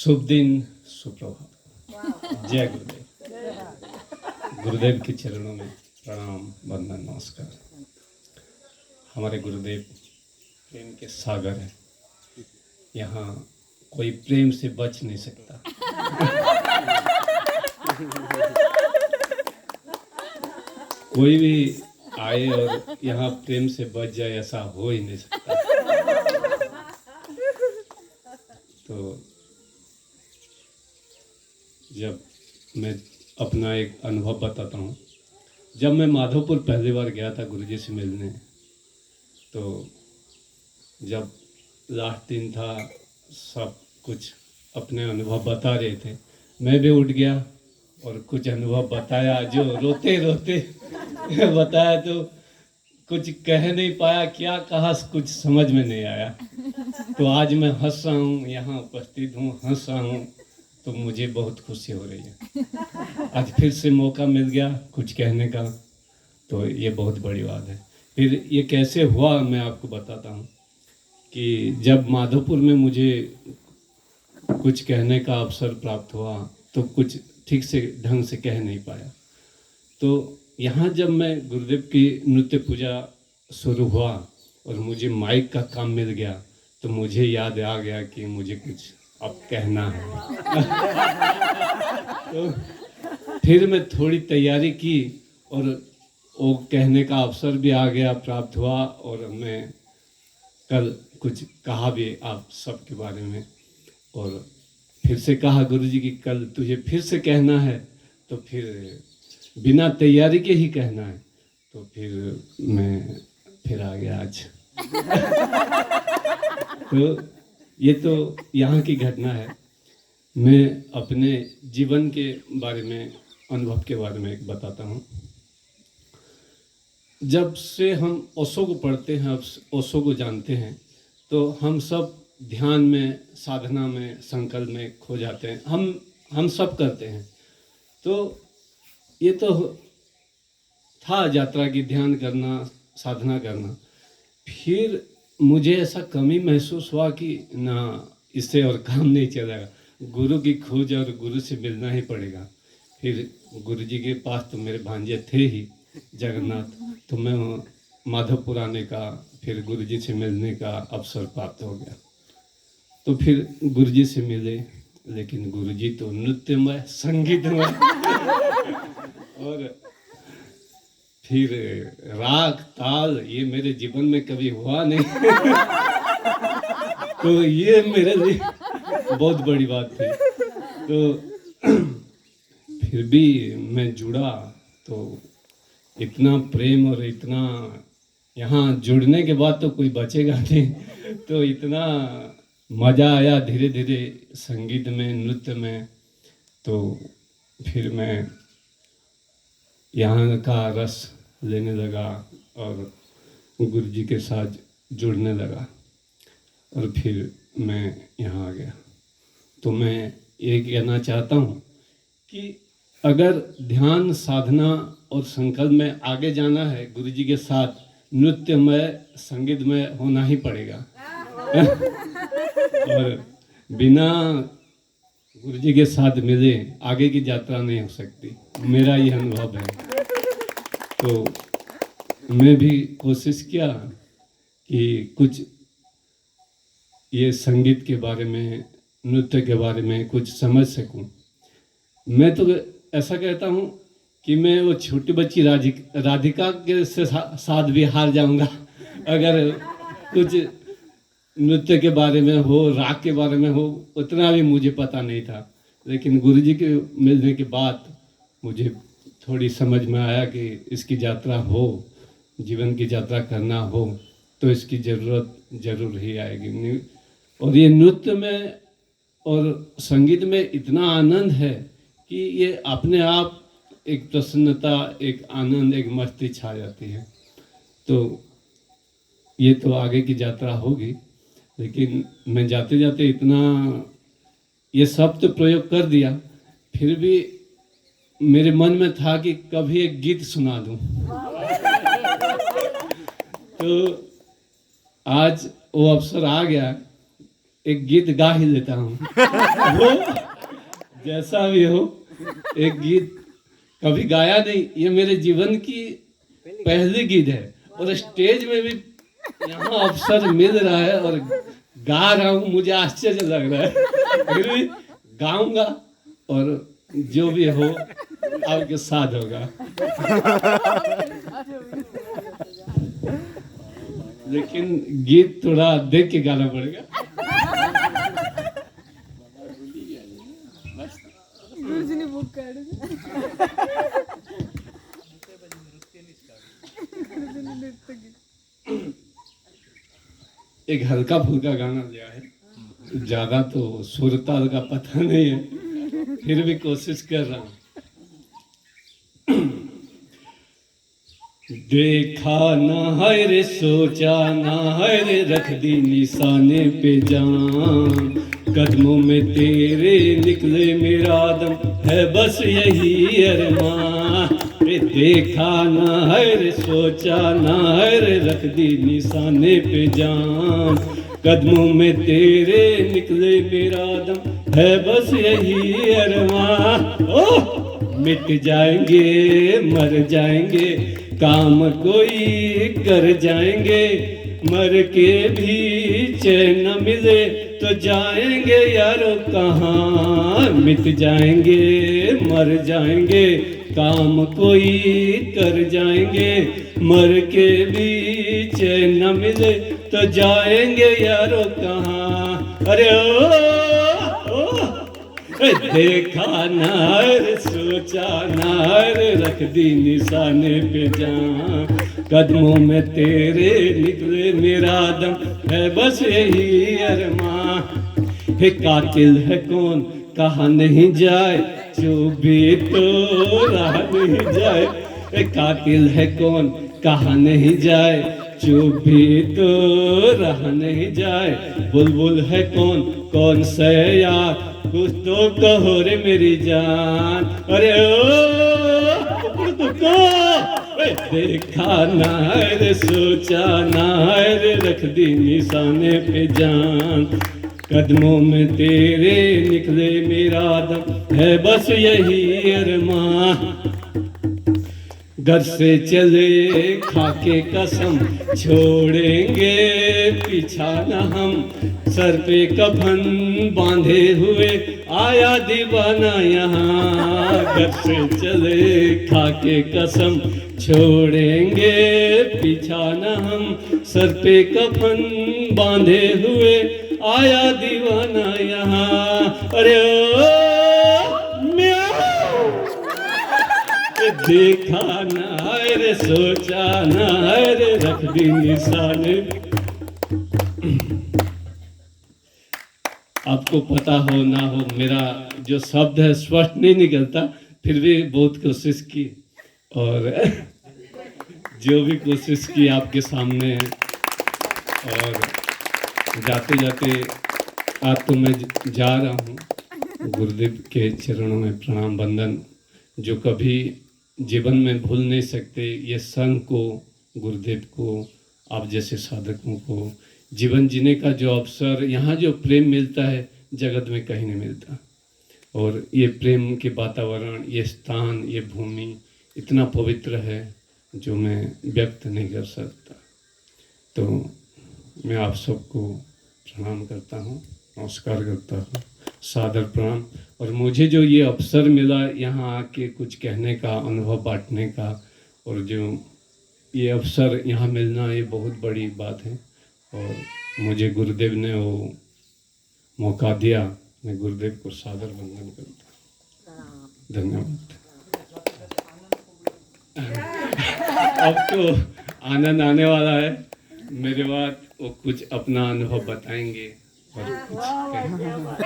शुभ दिन, सुप्रभात। जय गुरुदेव। गुरुदेव के चरणों में प्रणाम, वंदन, नमस्कार। हमारे गुरुदेव प्रेम के सागर है। यहाँ कोई प्रेम से बच नहीं सकता। कोई भी आए और यहाँ प्रेम से बच जाए, ऐसा हो ही नहीं सकता। तो जब मैं अपना एक अनुभव बताता हूँ, जब मैं माधोपुर पहली बार गया था गुरुजी से मिलने, तो जब लास्ट दिन था, सब कुछ अपने अनुभव बता रहे थे। मैं भी उठ गया और कुछ अनुभव बताया, जो रोते रोते बताया, तो कुछ कह नहीं पाया। क्या कहा कुछ समझ में नहीं आया। तो आज मैं हंस रहा हूँ, यहाँ उपस्थित हूँ, हंस रहा हूँ, तो मुझे बहुत खुशी हो रही है। आज फिर से मौका मिल गया कुछ कहने का, तो ये बहुत बड़ी बात है। फिर ये कैसे हुआ मैं आपको बताता हूँ कि जब माधोपुर में मुझे कुछ कहने का अवसर प्राप्त हुआ, तो कुछ ठीक से ढंग से कह नहीं पाया। तो यहाँ जब मैं गुरुदेव की नृत्य पूजा शुरू हुआ और मुझे माइक का काम मिल गया, तो मुझे याद आ गया कि मुझे कुछ अब कहना है। तो फिर मैं थोड़ी तैयारी की और वो कहने का अवसर भी आ गया, प्राप्त हुआ, और मैं कल कुछ कहा भी आप सबके बारे में। और फिर से कहा गुरुजी कि कल तुझे फिर से कहना है, तो फिर बिना तैयारी के ही कहना है। तो फिर मैं फिर आ गया आज। तो ये तो यहाँ की घटना है। मैं अपने जीवन के बारे में, अनुभव के बारे में एक बताता हूँ। जब से हम ओशो को पढ़ते हैं, ओशो को जानते हैं, तो हम सब ध्यान में, साधना में, संकल्प में खो जाते हैं। हम सब करते हैं। तो ये तो था यात्रा की, ध्यान करना, साधना करना। फिर मुझे ऐसा कमी महसूस हुआ कि ना, इससे और काम नहीं चलेगा, गुरु की खोज और गुरु से मिलना ही पड़ेगा। फिर गुरु जी के पास तो मेरे भांजे थे ही, जगन्नाथ। तो मैं माधोपुर आने का, फिर गुरु जी से मिलने का अवसर प्राप्त हो गया। तो फिर गुरु जी से मिले, लेकिन गुरु जी तो नृत्यमय, संगीतमय और फिर राग ताल, ये मेरे जीवन में कभी हुआ नहीं। तो ये मेरे लिए बहुत बड़ी बात थी। तो फिर भी मैं जुड़ा, तो इतना प्रेम और इतना, यहाँ जुड़ने के बाद तो कोई बचेगा नहीं। तो इतना मज़ा आया धीरे धीरे संगीत में, नृत्य में। तो फिर मैं यहाँ का रस लेने लगा और गुरु जी के साथ जुड़ने लगा, और फिर मैं यहाँ आ गया। तो मैं ये कहना चाहता हूँ कि अगर ध्यान, साधना और संकल्प में आगे जाना है, गुरु जी के साथ नृत्यमय, संगीतमय होना ही पड़ेगा। और बिना गुरु जी के साथ मिले आगे की यात्रा नहीं हो सकती। मेरा ये अनुभव है। तो मैं भी कोशिश किया कि कुछ ये संगीत के बारे में, नृत्य के बारे में कुछ समझ सकूं। मैं तो ऐसा कहता हूं कि मैं वो छोटी बच्ची राधिका के साथ भी हार जाऊंगा अगर कुछ नृत्य के बारे में हो, राग के बारे में हो। उतना भी मुझे पता नहीं था, लेकिन गुरुजी के मिलने के बाद मुझे थोड़ी समझ में आया कि इसकी यात्रा हो, जीवन की यात्रा करना हो, तो इसकी ज़रूरत जरूर ही आएगी। और ये नृत्य में और संगीत में इतना आनंद है कि ये अपने आप एक प्रसन्नता, एक आनंद, एक मस्ती छा जाती है। तो ये तो आगे की यात्रा होगी, लेकिन मैं जाते जाते इतना ये सब तो प्रयोग कर दिया, फिर भी मेरे मन में था कि कभी एक गीत सुना दूं। तो आज वो अवसर आ गया। एक गीत गा ही लेता हूँ। वो जैसा भी हो, एक गीत कभी गाया नहीं, ये मेरे जीवन की पहली गीत है और स्टेज में भी यहाँ अवसर मिल रहा है और गा रहा हूँ, मुझे आश्चर्य लग रहा है, फिर भी गाऊंगा और जो भी हो आपके साथ होगा। लेकिन गीत थोड़ा देख के गाना पड़ेगा। एक हल्का फुल्का गाना लिया है, ज्यादा तो सुर ताल का पता नहीं है, फिर भी कोशिश कर रहा हूँ। देखा ना है रे, सोचा ना है रे, रख दी निशाने पे जान, कदमों में तेरे निकले मेरा दम, है बस यही अरमान। देखा ना है रे, सोचा ना है रे, रख दी निशाने पे जान, कदमों में तेरे निकले मेरा दम, है बस यही अरमान। ओह मिट जाएंगे मर जाएंगे, काम कोई कर जाएंगे, मर के भी चैन न मिले तो जाएंगे यारो कहाँ। मिट जाएंगे मर जाएंगे, काम कोई कर जाएंगे, मर के भी चैन न मिले तो जाएंगे यारो कहाँ। अरे ओ देखा नार सोचा नार, रख दी निशाने पे जान, कदमों में तेरे निकले मेरा दम, है बस यही अरमान। है कातिल है कौन कहा नहीं जाए, जो भी तो रहा नहीं जाए। ए कातिल है कौन कहा नहीं जाए, जो भी तो रहा नहीं जाए। बुलबुल है कौन कौन से यार, कुछ तो कहो रे मेरी जान। अरे ओ तो देखा ना रे, सोचा ना रे, रख दी निशाने पे जान, कदमों में तेरे निकले मेरा दम, है बस यही अरमान। घर से चले खाके कसम, छोड़ेंगे पीछा न हम, सर पे कफन बांधे हुए आया दीवाना यहाँ। घर से चले खाके कसम, छोड़ेंगे पीछा न हम, सर पे कफन बांधे हुए आया दीवाना यहाँ। अरे देखा ना रे, सोचा ना रे, रख दी निशाने। आपको पता हो ना हो, मेरा जो शब्द है स्पष्ट नहीं निकलता, फिर भी बहुत कोशिश की और जो भी कोशिश की आपके सामने है। और जाते जाते आज तो मैं जा रहा हूँ, गुरुदेव के चरणों में प्रणाम वंदन, जो कभी जीवन में भूल नहीं सकते। ये संघ को, गुरुदेव को, आप जैसे साधकों को जीवन जीने का जो अवसर, यहाँ जो प्रेम मिलता है जगत में कहीं नहीं मिलता। और ये प्रेम के वातावरण, ये स्थान, ये भूमि इतना पवित्र है जो मैं व्यक्त नहीं कर सकता। तो मैं आप सबको प्रणाम करता हूँ, नमस्कार करता हूँ, सादर प्रणाम। और मुझे जो ये अवसर मिला यहाँ आके कुछ कहने का, अनुभव बांटने का, और जो ये अवसर यहाँ मिलना, ये बहुत बड़ी बात है। और मुझे गुरुदेव ने वो मौका दिया, मैं गुरुदेव को सादर वंदन करता हूँ। धन्यवाद। अब तो आनंद आने वाला है, मेरे बाद वो कुछ अपना अनुभव बताएंगे और कुछ कहेंगे।